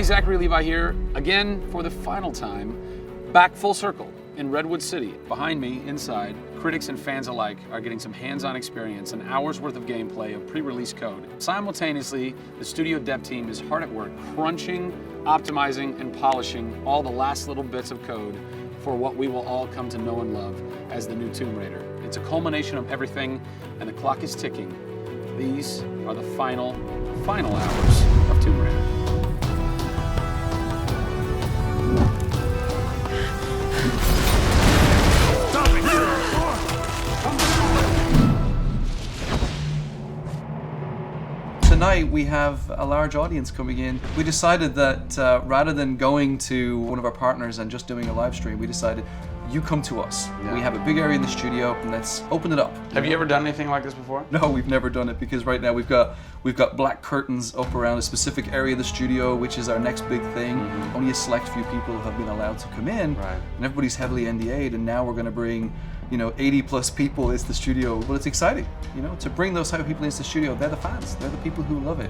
Zachary Levi here, again for the final time, back full circle in Redwood City. Behind me, inside, critics and fans alike are getting some hands-on experience, an hour's worth of gameplay of pre-release code. Simultaneously, the studio dev team is hard at work crunching, optimizing, and polishing all the last little bits of code for what we will all come to know and love as the new Tomb Raider. It's a culmination of everything, and the clock is ticking. These are the final hours of Tomb Raider. Tonight we have a large audience coming in. We decided that rather than going to one of our partners and just doing a live stream, we decided you come to us. Yeah. We have a big area in the studio and let's open it up. Have you ever done anything like this before? No, we've never done it because right now we've got black curtains up around a specific area of the studio, which is our next big thing. Mm-hmm. Only a select few people have been allowed to come in, right. And everybody's heavily NDA'd, and now we're going to bring 80 plus people into the studio. Well, it's exciting, to bring those type of people into the studio. They're the fans, they're the people who love it.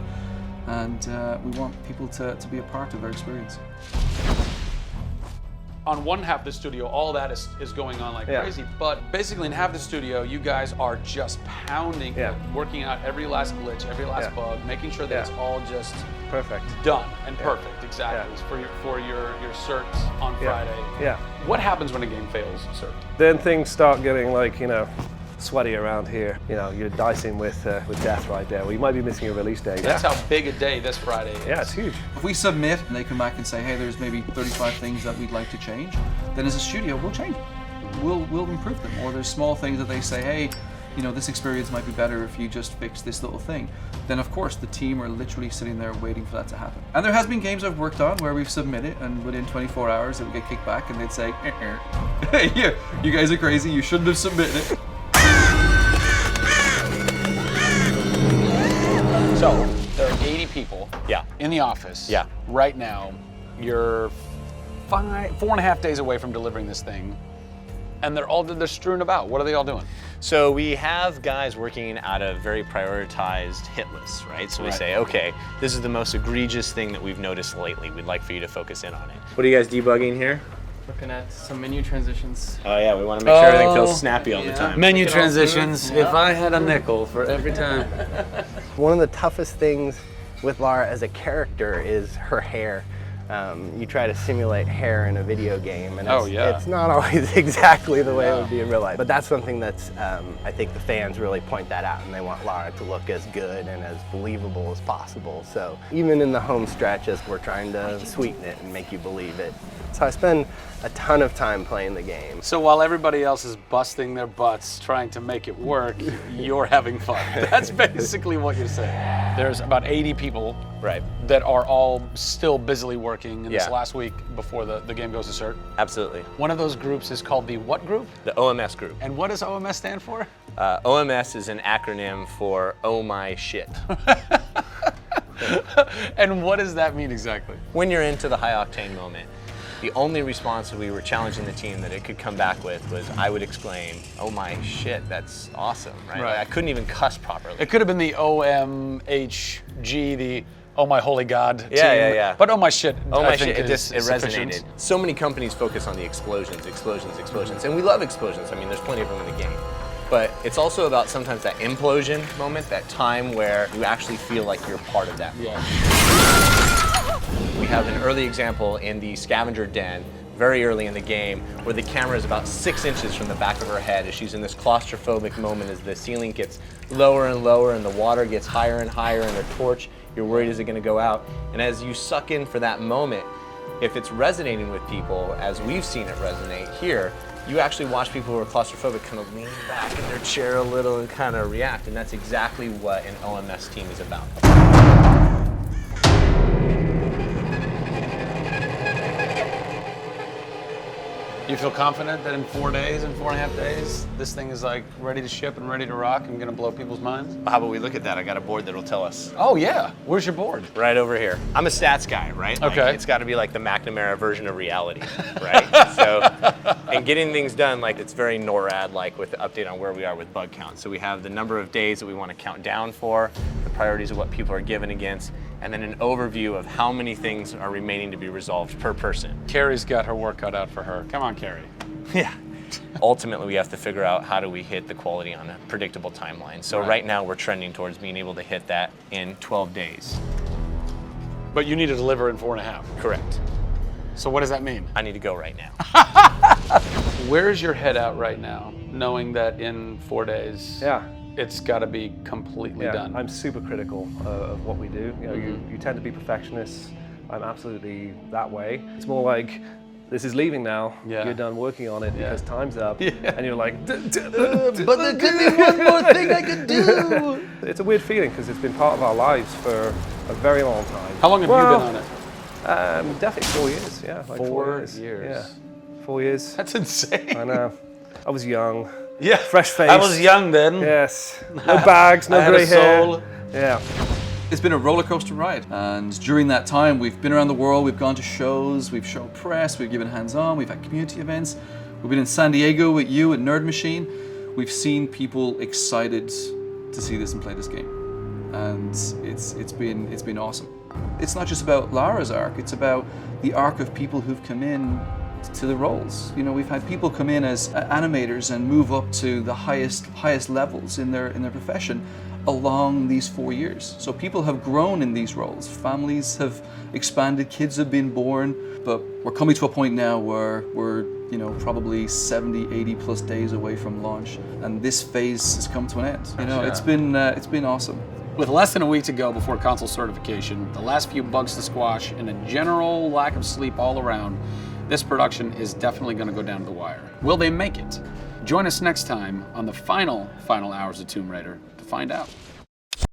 And we want people to be a part of their experience. On one half of the studio, all that is going on like crazy, but basically in half the studio, you guys are just pounding, working out every last glitch, every last bug, making sure that it's all just perfect, done and perfect, exactly, for your certs on Friday. Yeah. What happens when a game fails, cert? Then things start getting sweaty around here. You're dicing with death right there. Well, you might be missing a release day. That's how big a day this Friday is. Yeah, it's huge. If we submit and they come back and say, hey, there's maybe 35 things that we'd like to change, then as a studio, we'll change them. We'll improve them. Or there's small things that they say, hey, this experience might be better if you just fix this little thing. Then of course the team are literally sitting there waiting for that to happen. And there has been games I've worked on where we've submitted and within 24 hours it would get kicked back and they'd say, hey, you guys are crazy, you shouldn't have submitted it. So, there are 80 people in the office right now. You're 4.5 days away from delivering this thing, and they're strewn about. What are they all doing? So we have guys working out of very prioritized hit lists, right? So we say, okay, this is the most egregious thing that we've noticed lately. We'd like for you to focus in on it. What are you guys debugging here? Looking at some menu transitions. Oh yeah, we want to make sure everything feels snappy all the time. Menu transitions, if I had a nickel for every time. One of the toughest things with Lara as a character is her hair. You try to simulate hair in a video game, and it's not always exactly the way it would be in real life. But that's something that's, I think the fans really point that out, and they want Lara to look as good and as believable as possible. So even in the home stretches, we're trying to sweeten it and make you believe it. So I spend a ton of time playing the game. So while everybody else is busting their butts trying to make it work, you're having fun. That's basically what you're saying. There's about 80 people that are all still busily working in this last week before the game goes to cert. Absolutely. One of those groups is called the what group? The OMS group. And what does OMS stand for? OMS is an acronym for Oh My Shit. And what does that mean exactly? When you're into the high octane moment, the only response that we were challenging the team that it could come back with was, I would exclaim, oh my shit, that's awesome, right? Like, I couldn't even cuss properly. It could have been the OMHG, the oh my holy god team. Yeah. But oh my shit, oh my shit, it resonated. So many companies focus on the explosions, and we love explosions. I mean, there's plenty of them in the game. But it's also about sometimes that implosion moment, that time where you actually feel like you're part of that. Yeah. We have an early example in the scavenger den, very early in the game, where the camera is about 6 inches from the back of her head as she's in this claustrophobic moment as the ceiling gets lower and lower and the water gets higher and higher and the torch, you're worried, is it going to go out? And as you suck in for that moment, if it's resonating with people, as we've seen it resonate here, you actually watch people who are claustrophobic kind of lean back in their chair a little and kind of react, and that's exactly what an OMS team is about. You feel confident that in 4 days, in 4.5 days, this thing is like ready to ship and ready to rock and gonna blow people's minds? How about we look at that? I got a board that'll tell us. Oh yeah, where's your board? Right over here. I'm a stats guy, right? Okay. Like, it's gotta be like the McNamara version of reality, right? So and getting things done, like it's very NORAD-like with the update on where we are with bug count. So we have the number of days that we want to count down for, the priorities of what people are given against, and then an overview of how many things are remaining to be resolved per person. Carrie's got her work cut out for her. Come on, Carrie. Yeah. Ultimately, we have to figure out how do we hit the quality on a predictable timeline. So right now, we're trending towards being able to hit that in 12 days. But you need to deliver in 4.5. Correct. So what does that mean? I need to go right now. Where's your head at right now, knowing that in 4 days, Yeah. it's got to be completely done? I'm super critical of what we do. You know, you tend to be perfectionists. I'm absolutely that way. It's more like, this is leaving now. Yeah. You're done working on it because time's up. Yeah. And you're like, But there could be one more thing I could do. It's a weird feeling because it's been part of our lives for a very long time. How long have you been on it? Definitely 4 years, yeah. Like 4 years. Yeah, 4 years. That's insane. I know. I was young. Yeah. Fresh face. I was young then. Yes. No bags, no I had grey a hair. soul. Yeah. It's been a roller coaster ride, and during that time we've been around the world, we've gone to shows, we've shown press, we've given hands-on, we've had community events, we've been in San Diego with you at Nerd Machine. We've seen people excited to see this and play this game, and it's been awesome. It's not just about Lara's arc, it's about the arc of people who've come in to the roles. You know, we've had people come in as animators and move up to the highest levels in their profession along these 4 years. So people have grown in these roles, families have expanded, kids have been born, but we're coming to a point now where we're, you know, probably 70, 80 plus days away from launch, and this phase has come to an end. You know, it's been awesome. With less than a week to go before console certification, the last few bugs to squash, and a general lack of sleep all around, this production is definitely going to go down to the wire. Will they make it? Join us next time on the final hours of Tomb Raider to find out.